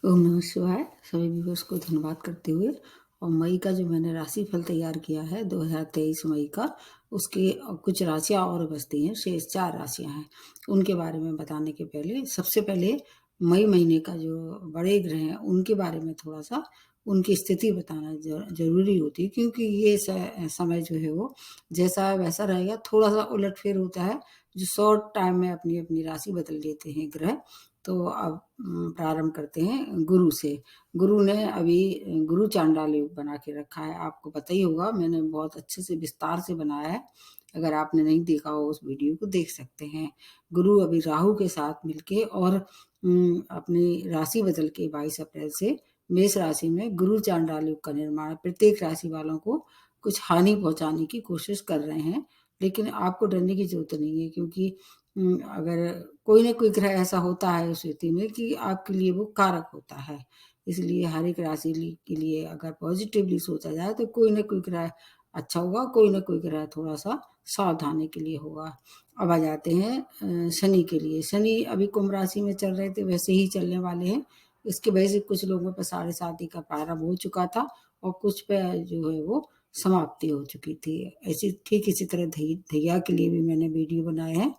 ओम नमः शिवाय। सभी व्यूअर्स को धन्यवाद करते हुए, और मई का जो मैंने राशिफल तैयार किया है 2023 मई का, उसकी कुछ राशियां और बचती हैं, शेष 4 राशियां हैं। उनके बारे में बताने के पहले सबसे पहले मई महीने का जो बड़े ग्रह हैं उनके बारे में थोड़ा सा उनकी स्थिति बताना जरूरी होती है, क्योंकि ये समय जो है वो जैसा है वैसा रहेगा, थोड़ा सा उलटफेर होता है। जो शॉर्ट टाइम में अपनी अपनी राशि बदल लेते हैं ग्रह। तो अब प्रारंभ करते हैं गुरु से। गुरु ने अभी गुरु चांडाल योग बना के रखा है, आपको पता ही होगा, मैंने बहुत अच्छे से विस्तार से बनाया है। अगर आपने नहीं देखा हो उस वीडियो को देख सकते हैं। गुरु अभी राहु के साथ मिलके और अपनी राशि बदल के 22 अप्रैल से मेष राशि में गुरु चांडाल योग का निर्माण प्रत्येक राशि वालों को कुछ हानि पहुंचाने की कोशिश कर रहे हैं। लेकिन आपको डरने की जरूरत नहीं है, क्योंकि अगर कोई ना कोई ग्रह ऐसा होता है उस स्थिति में कि आपके लिए वो कारक होता है। इसलिए हर एक राशि के लिए अगर पॉजिटिवली सोचा जाए तो कोई ना कोई ग्रह अच्छा होगा, कोई ना कोई ग्रह थोड़ा सा सावधानी के लिए होगा। अब आ जाते हैं शनि के लिए। शनि अभी कुंभ राशि में चल रहे थे, वैसे ही चलने वाले हैं। इसकी वजह से कुछ लोगों पर 7.5 का प्रारंभ हो चुका था, और कुछ पे जो है वो समाप्ति हो चुकी थी। ऐसी ठीक इसी तरह धैया के लिए भी मैंने वीडियो बनाए हैं।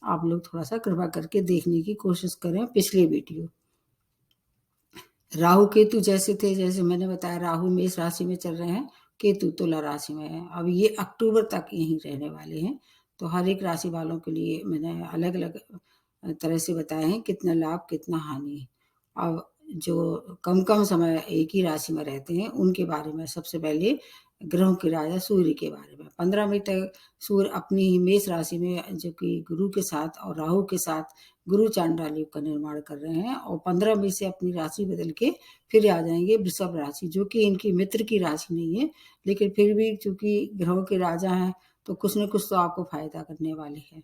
आप लोग थोड़ा सा कृपा करके देखने की कोशिश करें पिछले वीडियो। राहु केतु जैसे थे, जैसे मैंने बताया, राहु मेष राशि में चल रहे हैं, केतु तुला राशि में है। अब ये अक्टूबर तक यहीं रहने वाले हैं। तो हर एक राशि वालों के लिए मैंने अलग अलग तरह से बताए हैं कितना लाभ कितना हानि। अब जो कम कम समय एक ही राशि में रहते हैं उनके बारे में सबसे पहले ग्रहों के राजा सूर्य के बारे में। 15 मई तक सूर्य अपनी ही मेष राशि में, जो कि गुरु के साथ और राहु के साथ गुरु चांडाल योग का निर्माण कर रहे हैं, और 15 मई से अपनी राशि बदल के फिर आ जाएंगे वृषभ राशि, जो कि इनकी मित्र की राशि नहीं है। लेकिन फिर भी चूंकि ग्रहों के राजा हैं तो कुछ न कुछ तो आपको फायदा करने वाले हैं।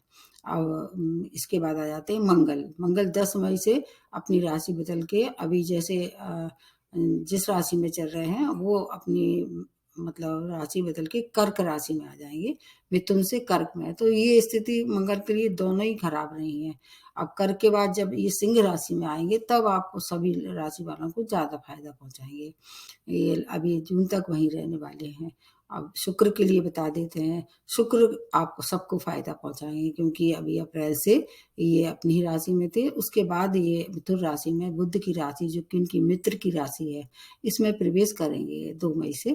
अब इसके बाद आ जाते हैं मंगल। मंगल 10 मई से अपनी राशि बदल के अभी जैसे जिस राशि में चल रहे हैं वो अपनी मतलब राशि बदल के कर्क राशि में आ जाएंगे। मिथुन से कर्क में है, तो ये स्थिति मंगल के लिए दोनों ही खराब रही है। अब कर्क के बाद जब ये सिंह राशि में आएंगे तब आपको सभी राशि वालों को ज्यादा फायदा पहुंचाएंगे। ये अभी जून तक वहीं रहने वाले हैं। अब शुक्र के लिए बता देते हैं। शुक्र आपको सबको फायदा पहुंचाएंगे, क्योंकि अभी अप्रैल से ये अपनी ही राशि में थे। उसके बाद ये मिथुन राशि में बुध की राशि, जो कि इनकी मित्र की राशि है, इसमें प्रवेश करेंगे 2 मई से।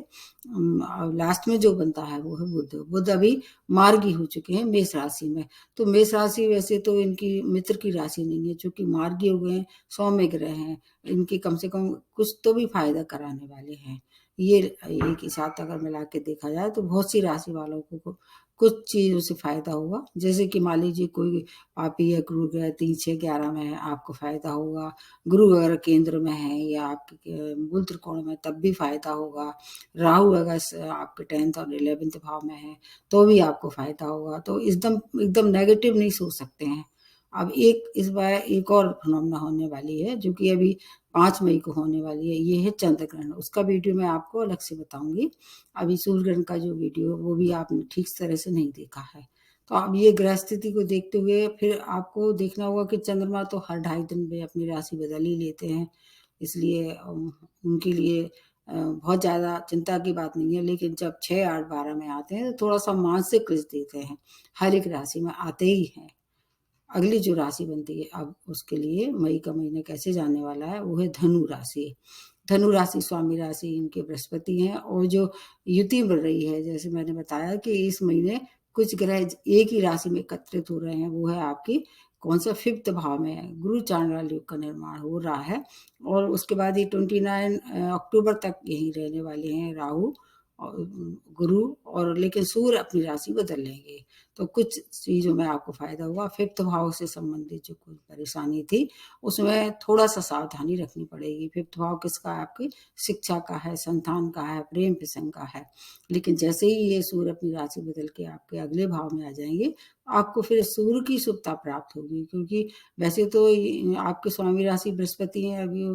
लास्ट में जो बनता है वो है बुध। बुध अभी मार्गी हो चुके हैं मेष राशि में। तो मेष राशि वैसे तो इनकी मित्र की राशि नहीं है, चूंकि मार्गी हो गए हैं, सौम्य ग्रह हैं, इनकी कम से कम कुछ तो भी फायदा कराने वाले हैं। ये एक ही साथ अगर मिला के देखा जाए तो बहुत सी राशि वालों को कुछ चीजों से फायदा होगा। जैसे कि मान लीजिए कोई पापी या गुरु ग्रह 3, 6, 11 में है, आपको फायदा होगा। गुरु अगर केंद्र में है या आपके मूल त्रिकोण में, तब भी फायदा होगा। राहु अगर आपके 10th और 11th भाव में है तो भी आपको फायदा होगा। तो एकदम एकदम नेगेटिव नहीं सोच सकते हैं। अब इस बार एक और फिनोमेना होने वाली है, जो कि अभी 5 मई को होने वाली है। ये है चंद्र ग्रहण। उसका वीडियो मैं आपको अलग से बताऊंगी। अभी सूर्य ग्रहण का जो वीडियो वो भी आपने ठीक तरह से नहीं देखा है। तो अब ये ग्रह स्थिति को देखते हुए फिर आपको देखना होगा कि चंद्रमा तो हर 2.5 दिन में अपनी राशि बदल ही लेते हैं। इसलिए उनके लिए बहुत ज़्यादा चिंता की बात नहीं है। लेकिन जब 6, 8, 12 में आते हैं तो थोड़ा सा मानसिक क्लेश देते हैं। हर एक राशि में आते ही हैं। अगली जो राशि बनती है अब उसके लिए मई का महीना कैसे जाने वाला है, वो है धनु राशि। धनु राशि स्वामी राशि इनके बृहस्पति हैं, और जो युति बढ़ रही है, जैसे मैंने बताया कि इस महीने कुछ ग्रह एक ही राशि में एकत्रित हो रहे हैं। वो है आपकी कौन सा 5th भाव में है। गुरु चांडाल योग का निर्माण हो रहा है, और उसके बाद ये 29 अक्टूबर तक यहीं रहने वाले हैं राहु और गुरु, और लेकिन सूर्य अपनी राशि बदल लेंगे। तो कुछ चीजों में आपको फायदा होगा। 5th भाव से संबंधित जो कोई परेशानी थी उसमें थोड़ा सा सावधानी रखनी पड़ेगी। 5th भाव किसका है? आपकी शिक्षा का है, संतान का है, प्रेम प्रसंग का है। लेकिन जैसे ही ये सूर्य अपनी राशि बदल के आपके अगले भाव में आ जाएंगे, आपको फिर सूर्य की शुभता प्राप्त होगी। क्योंकि वैसे तो आपके स्वामी राशि बृहस्पति हैं, अभी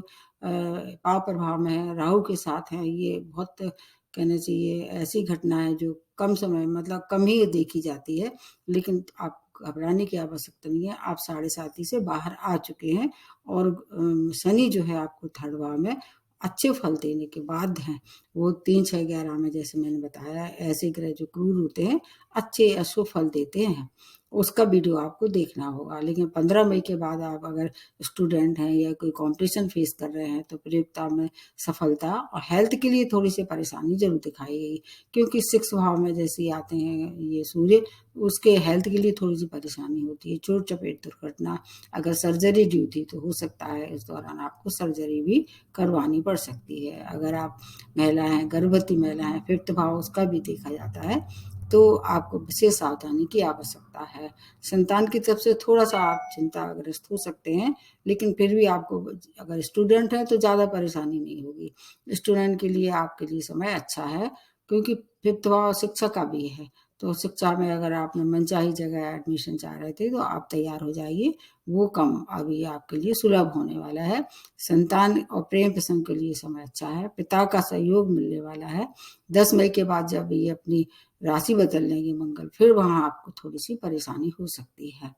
पाप प्रभाव में है, राहु के साथ हैं। ये बहुत कहना चाहिए ऐसी घटना है जो कम समय मतलब कम ही देखी जाती है। लेकिन आप घबराने की आवश्यकता नहीं है, आप 7.5 से बाहर आ चुके हैं और शनि जो है आपको 3rd भाव में अच्छे फल देने के बाद हैं। वो 3, 6, 11 में जैसे मैंने बताया ऐसे ग्रह जो क्रूर होते हैं, अच्छे अशुभ फल देते हैं। उसका वीडियो आपको देखना होगा। लेकिन 15 मई के बाद आप अगर स्टूडेंट हैं या कोई कॉम्पिटिशन फेस कर रहे हैं तो प्रतियोगिता में सफलता और हेल्थ के लिए थोड़ी सी परेशानी जरूर दिखाई गई, क्योंकि 6 भाव में जैसे ही आते हैं ये सूर्य, उसके हेल्थ के लिए थोड़ी सी परेशानी होती है, चोट चपेट दुर्घटना, अगर सर्जरी ड्यू थी तो हो सकता है इस दौरान आपको सर्जरी भी करवानी पड़ सकती है। अगर आप महिला हैं, गर्भवती महिला हैं, 5th भाव उसका भी देखा जाता है, तो आपको विशेष सावधानी की आवश्यकता है। संतान की तरफ से थोड़ा-सा आप चिंताग्रस्त हो सकते हैं, लेकिन फिर भी आपको अगर स्टूडेंट हैं तो ज़्यादा परेशानी नहीं होगी। स्टूडेंट के लिए आपके लिए समय अच्छा है, क्योंकि 5th भाव शिक्षा का भी है, तो शिक्षा में अगर आपने मनचाही जगह एडमिशन चाह रहे थे तो आप तैयार हो जाइए, वो काम अभी आपके लिए सुलभ होने वाला है। संतान और प्रेम प्रसंग के लिए समय अच्छा है, पिता का सहयोग मिलने वाला है। 10 मई के बाद जब ये अपनी राशि बदल लेंगे मंगल, फिर वहाँ आपको थोड़ी-सी परेशानी हो सकती है।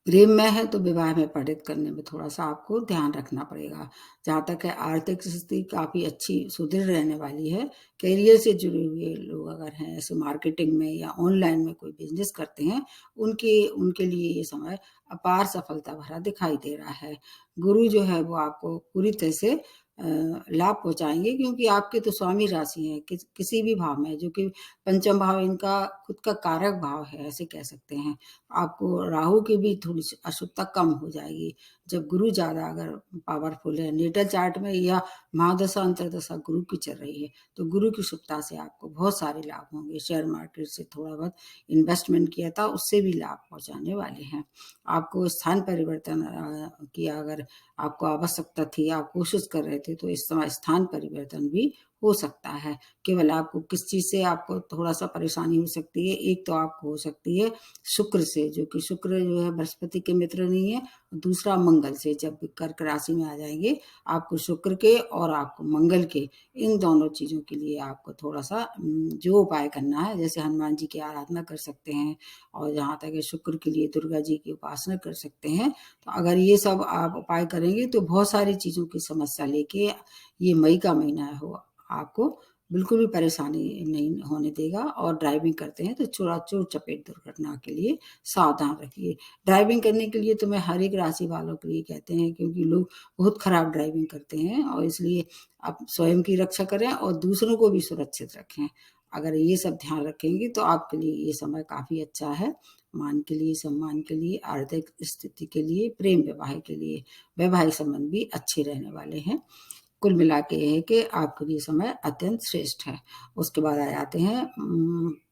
प्रेम में है तो विवाह में पढ़ित करने में थोड़ा-सा आपको ध्यान रखना पड़ेगा। जहाँ तक है आर्थिक स्थिति काफ़ी अच्छी सुदृढ़ रहने वाली है। करियर से जुड़े हुए लोग अगर हैं, ऐसे मार्केटिंग में या ऑनलाइन में कोई बिज़नेस करते हैं, उनके लिए ये समय अपार सफलता भरा दिखाई दे रहा है। गुरु जो है वो आपको पूरी तरह से लाभ पहुँचाएँगे, क्योंकि आपके तो स्वामी राशि हैं, किसी भी भाव में, जो कि पंचम भाव इनका खुद का कारक भाव है, ऐसे कह सकते हैं। आपको राहु की भी थोड़ी-सी अशुभता कम हो जाएगी। जब गुरु ज़्यादा अगर पावरफुल है नेटल चार्ट में या महादशा अंतर्दशा गुरु की चल रही है, तो गुरु की शुभता से आपको बहुत सारे लाभ होंगे। शेयर मार्केट से थोड़ा बहुत इन्वेस्टमेंट किया था, उससे भी लाभ पहुँचाने वाले हैं। आपको स्थान परिवर्तन की अगर आपको आवश्यकता थी, आप कोशिश कर रहे थे, तो इस समय स्थान परिवर्तन भी हो सकता है। केवल आपको किस चीज़ से आपको थोड़ा-सा परेशानी हो सकती है, एक तो आपको हो सकती है शुक्र से, जो कि शुक्र जो है बृहस्पति के मित्र नहीं है, दूसरा मंगल से। जब कर्क राशि में आ जाएंगे, आपको शुक्र के और आपको मंगल के, इन दोनों चीज़ों के लिए आपको थोड़ा-सा जो उपाय करना है, जैसे हनुमान जी की आराधना कर सकते हैं और जहाँ तक है शुक्र के लिए दुर्गा जी की उपासना कर सकते हैं। तो अगर ये सब आप उपाय करेंगे तो बहुत सारी चीज़ों की समस्या लेके ये मई का महीना है हो आपको बिल्कुल भी परेशानी नहीं होने देगा। और ड्राइविंग करते हैं तो चोट चपेट दुर्घटना के लिए सावधान रखिए। ड्राइविंग करने के लिए तो मैं हर एक राशि वालों के लिए कहते हैं, क्योंकि लोग बहुत खराब ड्राइविंग करते हैं, और इसलिए आप स्वयं की रक्षा करें और दूसरों को भी सुरक्षित रखें। अगर ये सब ध्यान रखेंगे तो आपके लिए ये समय काफ़ी अच्छा है। मान के लिए, सम्मान के लिए, आर्थिक स्थिति के लिए, प्रेम विवाह के लिए, वैवाहिक संबंध भी अच्छे रहने वाले हैं। कुल मिला के ये है कि आपके लिए समय अत्यंत श्रेष्ठ है। उसके बाद आ जाते हैं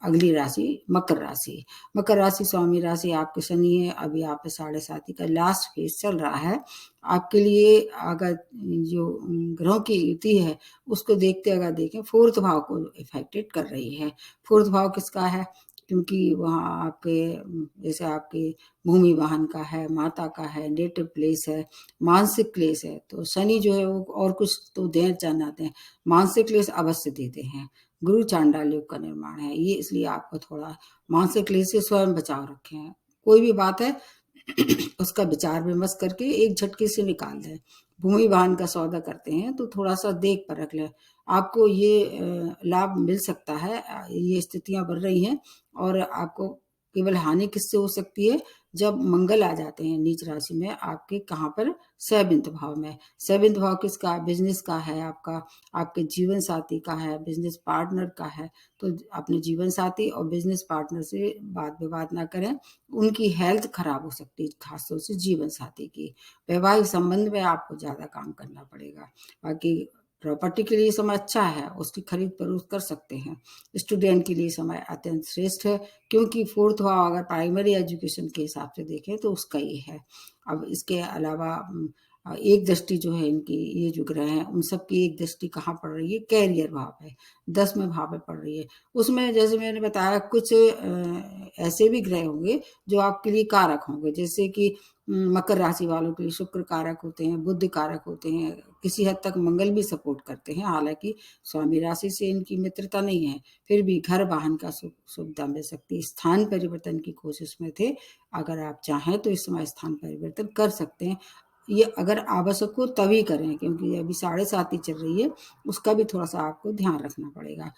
अगली राशि मकर राशि। मकर राशि स्वामी राशि आपके शनि है, अभी आप 7.5 का लास्ट फेज चल रहा है। आपके लिए अगर जो ग्रहों की युति है, उसको देखते अगर देखें, 4th भाव को इफेक्टेड कर रही है। 4th भाव किसका है? क्योंकि वहाँ आपके जैसे आपके भूमि वाहन का है, माता का है, नेटिव प्लेस है, मानसिक क्लेश है, तो शनि जो है वो और कुछ तो देना चाहते हैं, मानसिक क्लेश अवश्य देते हैं। गुरु चांडाल योग का निर्माण है ये, इसलिए आपको थोड़ा मानसिक क्लेश से स्वयं बचाव रखें। कोई भी बात है उसका विचार विमर्श करके एक झटके से निकाल दें। भूमि वाहन का सौदा करते हैं तो थोड़ा सा देख परख लें, आपको ये लाभ मिल सकता है। ये स्थितियां बढ़ रही हैं और आपको केवल हानि किससे हो सकती है? जब मंगल आ जाते हैं नीच राशि में आपके, कहाँ पर? 7th भाव में। 7th भाव किसका? बिजनेस का है आपका, आपके जीवन साथी का है, बिजनेस पार्टनर का है। तो अपने जीवन साथी और बिजनेस पार्टनर से वाद विवाद ना करें, उनकी हेल्थ खराब हो सकती है, खासतौर से जीवन साथी की। वैवाहिक संबंध में आपको ज्यादा काम करना पड़ेगा। बाकी प्रॉपर्टी के लिए समय अच्छा है, उसकी खरीद फरोख्त कर सकते हैं। स्टूडेंट के लिए समय अत्यंत श्रेष्ठ है, क्योंकि 4th भाव अगर प्राइमरी एजुकेशन के हिसाब से देखें तो उसका ही है। अब इसके अलावा एक दृष्टि जो है इनकी, ये जो ग्रह हैं उन सब की एक दृष्टि कहाँ पड़ रही है, कैरियर भाव पे, 10वें भाव में पड़ रही है। उसमें जैसे मैंने बताया कुछ ऐसे भी ग्रह होंगे जो आपके लिए कारक होंगे, जैसे कि मकर राशि वालों के लिए शुक्र कारक होते हैं, बुध कारक होते हैं, किसी हद तक मंगल भी सपोर्ट करते हैं। हालांकि स्वामी राशि से इनकी मित्रता नहीं है, फिर भी घर वाहन का सुविधा मिल सकती है। स्थान परिवर्तन की कोशिश में थे, अगर आप चाहें तो इस समय स्थान परिवर्तन कर सकते हैं। ये अगर आवश्यक हो तभी करें, क्योंकि अभी 7.5 चल रही है, उसका भी थोड़ा सा आपको ध्यान रखना पड़ेगा।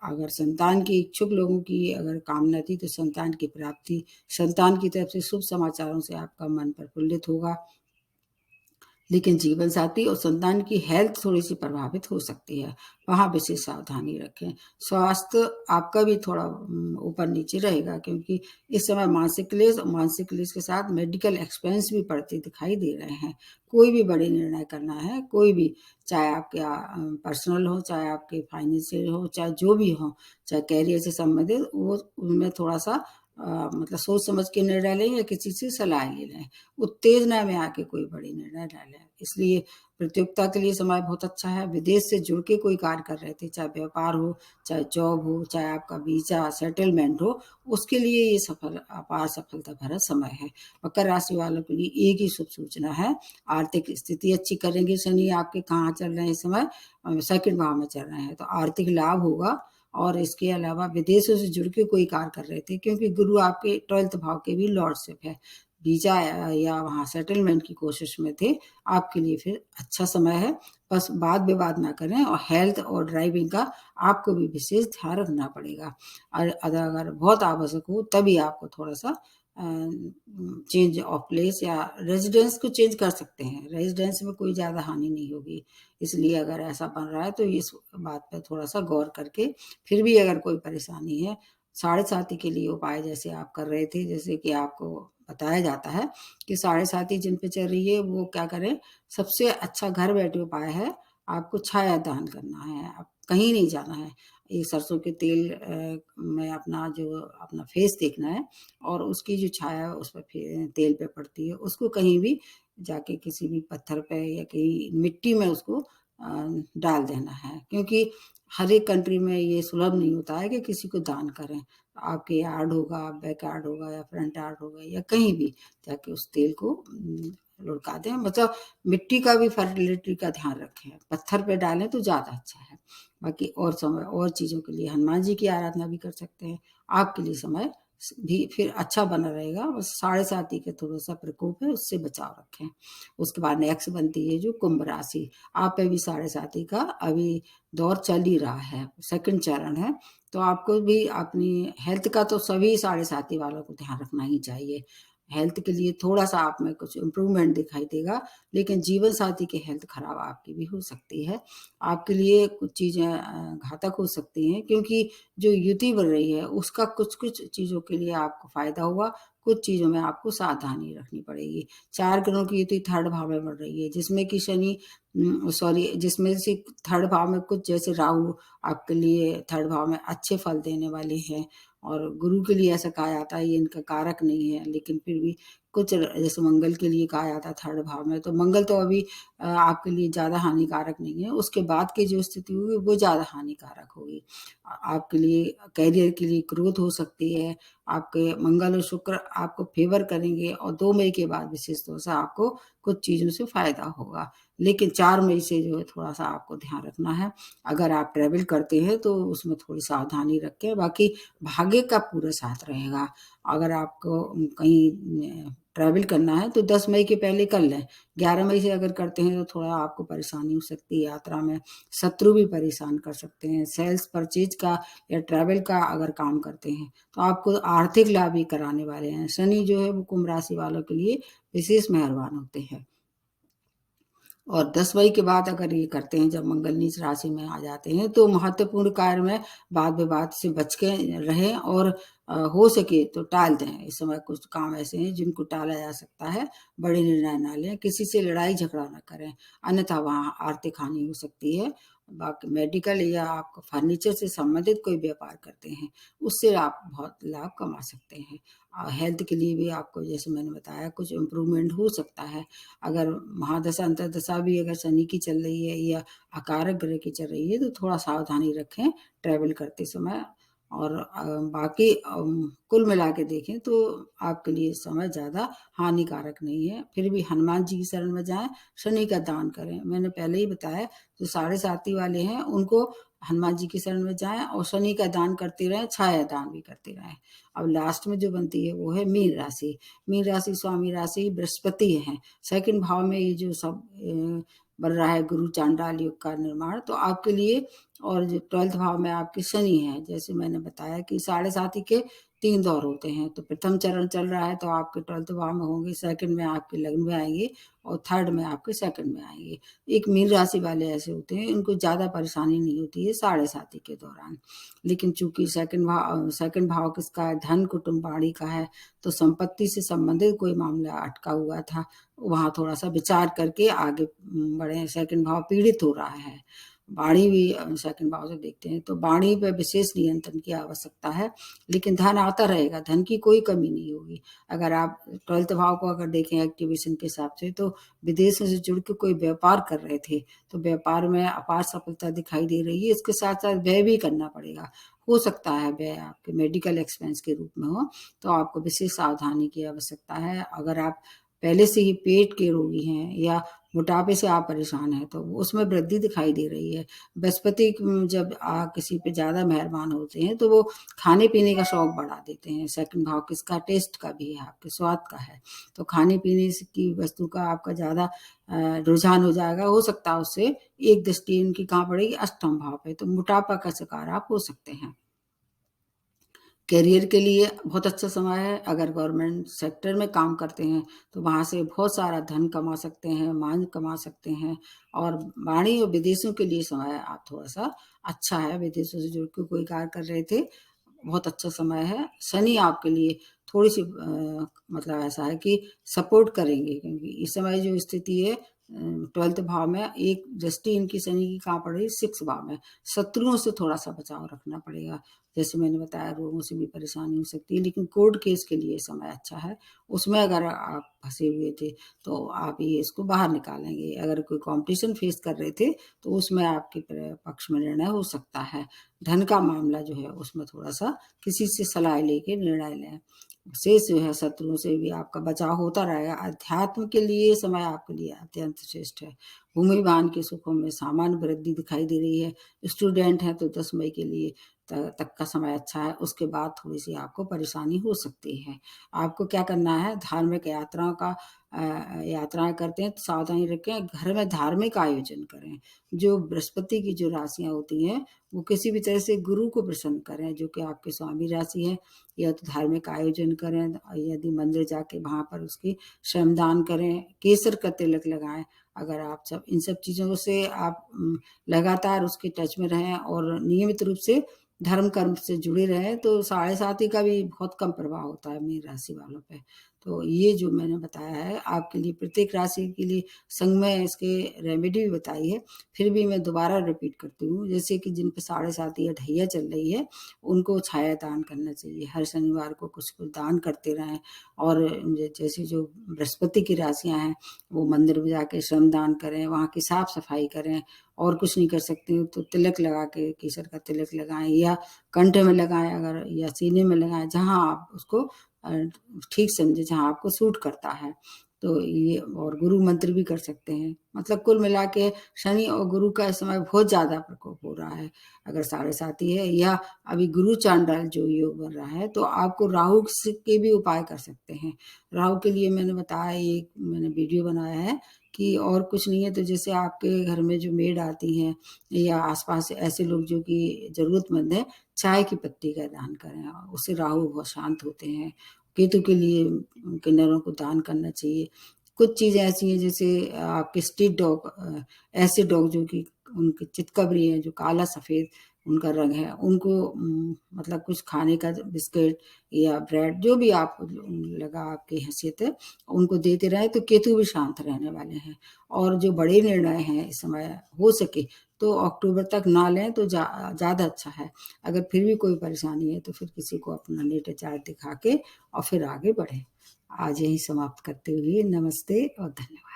अगर संतान की इच्छुक लोगों की अगर कामना थी तो संतान की प्राप्ति, संतान की तरफ से शुभ समाचारों से आपका मन प्रफुल्लित होगा। लेकिन जीवन साथी और संतान की हेल्थ थोड़ी-सी प्रभावित हो सकती है, वहाँ विशेष सावधानी रखें। स्वास्थ्य आपका भी थोड़ा ऊपर-नीचे रहेगा, क्योंकि इस समय मानसिक क्लेश के साथ मेडिकल एक्सपेंस भी बढ़ते दिखाई दे रहे हैं। कोई भी बड़े निर्णय करना है, कोई भी, चाहे आपके पर्सनल हो, चाहे आपके फाइनेंशियल हो, चाहे जो भी हो, चाहे करियर से संबंधित, वो उनमें थोड़ा-सा मतलब सोच समझ के निर्णय लें या किसी से सलाह ले लें। उत्तेजना में आके कोई बड़े निर्णय ना लें। इसलिए प्रतियोगिता के लिए समय बहुत अच्छा है। विदेश से जुड़ के कोई कार्य कर रहे थे, चाहे व्यापार हो, चाहे जॉब हो, चाहे आपका वीज़ा सेटलमेंट हो, उसके लिए ये अपार सफलता भरा समय है। मकर राशि वालों के लिए एक ही शुभ सूचना है, आर्थिक स्थिति अच्छी करेंगे। शनि आपके कहाँ चल रहे हैं इस समय? सेकंड भाव में चल रहे हैं, तो आर्थिक लाभ होगा। और इसके अलावा विदेशों से जुड़ के कोई कार्य कर रहे थे, क्योंकि गुरु आपके 12th भाव के भी लॉर्डशिप है, वीज़ा या वहाँ सेटलमेंट की कोशिश में थे, आपके लिए फिर अच्छा समय है। बस वाद-विवाद ना करें और हेल्थ और ड्राइविंग का आपको भी विशेष ध्यान रखना पड़ेगा। और अगर बहुत आवश्यक हो तभी आपको थोड़ा-सा चेंज ऑफ प्लेस या रेज़िडेंस को चेंज कर सकते हैं। रेज़िडेंस में कोई ज़्यादा हानि नहीं होगी। इसलिए अगर ऐसा बन रहा है तो इस बात पे थोड़ा-सा गौर करके, फिर भी अगर कोई परेशानी है, 7.5 के लिए उपाय जैसे आप कर रहे थे, जैसे कि आपको बताया जाता है कि 7.5 जिन पे चल रही है वो क्या करें, सबसे अच्छा घर बैठे उपाय है, आपको छाया दान करना है, आप कहीं नहीं जाना है। ये सरसों के तेल में अपना फेस देखना है और उसकी जो छाया उस पे तेल पे पड़ती है, उसको कहीं भी जाके किसी भी पत्थर पे या कहीं मिट्टी में उसको डाल देना है, क्योंकि हर एक कंट्री में ये सुलभ नहीं होता है कि किसी को दान करें। आपके यार्ड होगा, बैक यार्ड होगा या फ्रंट यार्ड होगा या कहीं भी जाके उस तेल को लुढ़का दें। मतलब मिट्टी का भी फर्टिलिटी का ध्यान रखें, पत्थर पे डालें तो ज़्यादा अच्छा है। बाकी और समय और चीज़ों के लिए हनुमान जी की आराधना भी कर सकते हैं। आपके लिए समय भी फिर अच्छा बना रहेगा, बस 7.5 का थोड़ा-सा प्रकोप है, उससे बचाव रखें। उसके बाद नेक्स्ट बनती है जो कुंभ राशि, आप पे भी 7.5 का अभी दौर चल ही रहा है, सेकंड चरण है, तो आपको भी अपनी हेल्थ का तो सभी 7.5 वालों को ध्यान रखना ही चाहिए। हेल्थ के लिए थोड़ा-सा आप में कुछ इम्प्रूवमेंट दिखाई देगा, लेकिन जीवन साथी की हेल्थ खराब आपकी भी हो सकती है। आपके लिए कुछ चीज़ें घातक हो सकती हैं, क्योंकि जो युति बन रही है उसका कुछ-कुछ चीज़ों के लिए आपको फ़ायदा होगा, कुछ चीज़ों में आपको सावधानी रखनी पड़ेगी। 4 ग्रहों की युति 3rd भाव में बढ़ रही है, जिसमें कि जिसमें से 3rd भाव में कुछ, जैसे राहु आपके लिए 3rd भाव में अच्छे फल देने वाले हैं, और गुरु के लिए ऐसा कहा जाता है ये इनका कारक नहीं है, लेकिन फिर भी कुछ जैसे मंगल के लिए कहा जाता है 3rd भाव में, तो मंगल तो अभी आपके लिए ज़्यादा हानिकारक नहीं है, उसके बाद की जो स्थिति होगी वो ज़्यादा हानिकारक होगी। आपके लिए करियर के लिए ग्रोथ हो सकती है, आपके मंगल और शुक्र आपको फ़ेवर करेंगे और 2 मई के बाद विशेष तौर से आपको कुछ चीज़ों से फ़ायदा होगा। लेकिन 4 मई से जो है थोड़ा-सा आपको ध्यान रखना है। अगर आप ट्रैवल करते हैं तो उसमें थोड़ी सावधानी रखें, बाकी भाग्य का पूरा साथ रहेगा। अगर आपको कहीं ट्रैवल करना है तो 10 मई के पहले कर लें। 11 मई से अगर करते हैं तो थोड़ा आपको परेशानी हो सकती है यात्रा में, शत्रु भी परेशान कर सकते हैं। सेल्स परचेज़ का या ट्रैवल का अगर काम करते हैं, तो आपको आर्थिक लाभ भी कराने वाले हैं। शनि जो है वो कुंभ राशि वालों के लिए विशेष मेहरबान होते हैं। और 10 मई के बाद अगर ये करते हैं, जब मंगल नीच राशि में आ जाते हैं, तो महत्वपूर्ण कार्य में वाद-विवाद से बच के रहें और हो सके तो टाल दें। इस समय कुछ काम ऐसे हैं जिनको टाला जा सकता है, बड़े निर्णय ना लें, किसी से लड़ाई झगड़ा ना करें, अन्यथा वहाँ आर्थिक हानि हो सकती है। बाकी मेडिकल या आप फर्नीचर से संबंधित कोई व्यापार करते हैं, उससे आप बहुत लाभ कमा सकते हैं। हेल्थ के लिए भी आपको जैसे मैंने बताया कुछ इम्प्रूवमेंट हो सकता है। अगर महादशा अंतर्दशा भी अगर शनि की चल रही है या अकारक ग्रह की चल रही है तो थोड़ा सावधानी रखें ट्रैवल करते समय। और बाकी कुल मिला के देखें तो आपके लिए समय ज़्यादा हानिकारक नहीं है। फिर भी हनुमान जी की शरण में जाएँ, शनि का दान करें। मैंने पहले ही बताया जो साढ़े साती वाले हैं उनको हनुमान जी की शरण में जाएँ और शनि का दान करते रहें, छाया दान भी करते रहें। अब लास्ट में जो बनती है वो है मीन राशि। मीन राशि स्वामी राशि बृहस्पति हैं। सेकंड भाव में ये जो सब बन रहा है गुरु चांडाल योग का निर्माण, तो आपके लिए और जो 12th भाव में आपके शनि है, जैसे मैंने बताया कि साढ़े साती के 3 दौर होते हैं। तो प्रथम चरण चल रहा है तो आपके 12th भाव में होंगे, सेकंड में आपके लग्न में आएंगे और थर्ड में आपके सेकंड में आएंगे। एक मीन राशि वाले ऐसे होते हैं, इनको ज़्यादा परेशानी नहीं होती है साढ़े साती के दौरान। लेकिन चूंकि सेकंड भाव किसका है, धन कुटुंब वाणी का है, तो संपत्ति से संबंधित कोई मामला अटका हुआ था, वहाँ थोड़ा सा विचार करके आगे बढ़े। सेकंड भाव पीड़ित हो रहा है। वाणी भी सेकंड भाव से देखते हैं तो वाणी पे विशेष नियंत्रण की आवश्यकता है। लेकिन धन आता रहेगा, धन की कोई कमी नहीं होगी। अगर आप 12th भाव को अगर देखें एक्टिवेशन के हिसाब से, तो विदेशों से जुड़ के कोई व्यापार कर रहे थे तो व्यापार में अपार सफलता दिखाई दे रही है। इसके साथ साथ व्यय भी करना पड़ेगा। हो सकता है व्यय आपके मेडिकल एक्सपेंस के रूप में हो, तो आपको विशेष सावधानी की आवश्यकता है। अगर आप पहले से ही पेट के रोगी हैं या मोटापे से आप परेशान हैं तो उसमें वृद्धि दिखाई दे रही है। बृहस्पति जब किसी पे ज़्यादा मेहरबान होते हैं तो वो खाने पीने का शौक बढ़ा देते हैं। सेकंड भाव किसका, टेस्ट का भी है, आपके स्वाद का है। तो खाने पीने की वस्तु का आपका ज़्यादा रुझान हो जाएगा। हो सकता है उससे एक दृष्टि इनकी कहाँ पड़ेगी, अष्टम भाव पे, तो मोटापा का शिकार आप हो सकते हैं। करियर के लिए बहुत अच्छा समय है। अगर गवर्नमेंट सेक्टर में काम करते हैं तो वहाँ से बहुत सारा धन कमा सकते हैं, मान कमा सकते हैं। और वाणी और विदेशों के लिए समय आप थोड़ा-सा अच्छा है। विदेशों से जुड़ के कोई कार्य कर रहे थे, बहुत अच्छा समय है। शनि आपके लिए थोड़ी-सी मतलब ऐसा है कि सपोर्ट करेंगे, क्योंकि इस समय जो स्थिति है 12th भाव में एक दृष्टि इनकी शनि की कहाँ पड़ रही है, 6th भाव में। शत्रुओं से थोड़ा-सा बचाव रखना पड़ेगा। जैसे मैंने बताया रोगों से भी परेशानी हो सकती है, लेकिन कोर्ट केस के लिए समय अच्छा है। उसमें अगर आप फँसे हुए थे तो आप ये इसको बाहर निकालेंगे। अगर कोई कॉम्पिटिशन फेस कर रहे थे तो उसमें आपके पक्ष में निर्णय हो सकता है। धन का मामला जो है उसमें थोड़ा-सा किसी से सलाह लेके निर्णय लें। शेष जो है शत्रुओं से भी आपका बचाव होता रहेगा। अध्यात्म के लिए समय आपके लिए अत्यंत श्रेष्ठ है। भूमि वाहन के सुखों में सामान्य वृद्धि दिखाई दे रही है। स्टूडेंट हैं तो 10 मई के लिए तक का समय अच्छा है। उसके बाद थोड़ी-सी आपको परेशानी हो सकती है। आपको क्या करना है, धार्मिक यात्राओं का यात्राएँ करते हैं तो सावधानी रखें। घर में धार्मिक आयोजन करें। जो बृहस्पति की जो राशियाँ होती हैं, वो किसी भी तरह से गुरु को प्रसन्न करें, जो कि आपकी स्वामी राशि है। या तो धार्मिक आयोजन करें, यदि मंदिर जाके वहाँ पर उसकी श्रमदान करें, केसर का तिलक लगाएँ। अगर आप इन सब चीज़ों से आप लगातार उसके टच में रहें और नियमित रूप से धर्म कर्म से जुड़े रहें, तो साढ़े साती का भी बहुत कम प्रभाव होता है मीन राशि वालों पे। तो ये जो मैंने बताया है आपके लिए, प्रत्येक राशि के लिए संग में इसके रेमेडी भी बताई है। फिर भी मैं दोबारा रिपीट करती हूँ, जैसे कि जिन पे साढ़े साती या ढैया चल रही है, उनको छाया दान करना चाहिए। हर शनिवार को कुछ-कुछ दान करते रहें। और जैसे जो बृहस्पति की राशियाँ हैं, वो मंदिर में जाके श्रमदान करें, वहाँ की साफ-सफाई करें। और कुछ नहीं कर सकते तो तिलक लगा के, केसर का तिलक लगाएँ या कंठ में लगाएँ अगर, या सीने में लगाएँ, जहाँ आप उसको ठीक समझें, जहाँ आपको सूट करता है। तो ये, और गुरु मंत्र भी कर सकते हैं। मतलब कुल मिला के शनि और गुरु का इस समय बहुत ज़्यादा प्रकोप हो रहा है। अगर साढ़े साती है या अभी गुरु चांडाल जो योग बन रहा है, तो आपको राहु के भी उपाय कर सकते हैं। राहु के लिए मैंने बताया, एक मैंने वीडियो बनाया है कि और कुछ नहीं है तो जैसे आपके घर में जो मेड आती हैं या आस-पास ऐसे लोग जो कि ज़रूरतमंद हैं, चाय की पत्ती का दान करें, उससे राहु बहुत शांत होते हैं। केतु के लिए किन्नरों को दान करना चाहिए। कुछ चीज़ें ऐसी हैं जैसे आपके स्ट्रीट डॉग, ऐसे डॉग जो कि उनकी चितकबरी है, जो काला-सफ़ेद उनका रंग है, उनको मतलब कुछ खाने का बिस्किट या ब्रेड, जो भी आप लगा आपकी हैसियत है, उनको देते रहें तो केतु भी शांत रहने वाले हैं। और जो बड़े निर्णय हैं इस समय, हो सके तो अक्टूबर तक ना लें तो ज़्यादा अच्छा है। अगर फिर भी कोई परेशानी है तो फिर किसी को अपना नेट चार्ज दिखा के और फिर आगे बढ़ें। आज यही समाप्त करते हुए नमस्ते और धन्यवाद।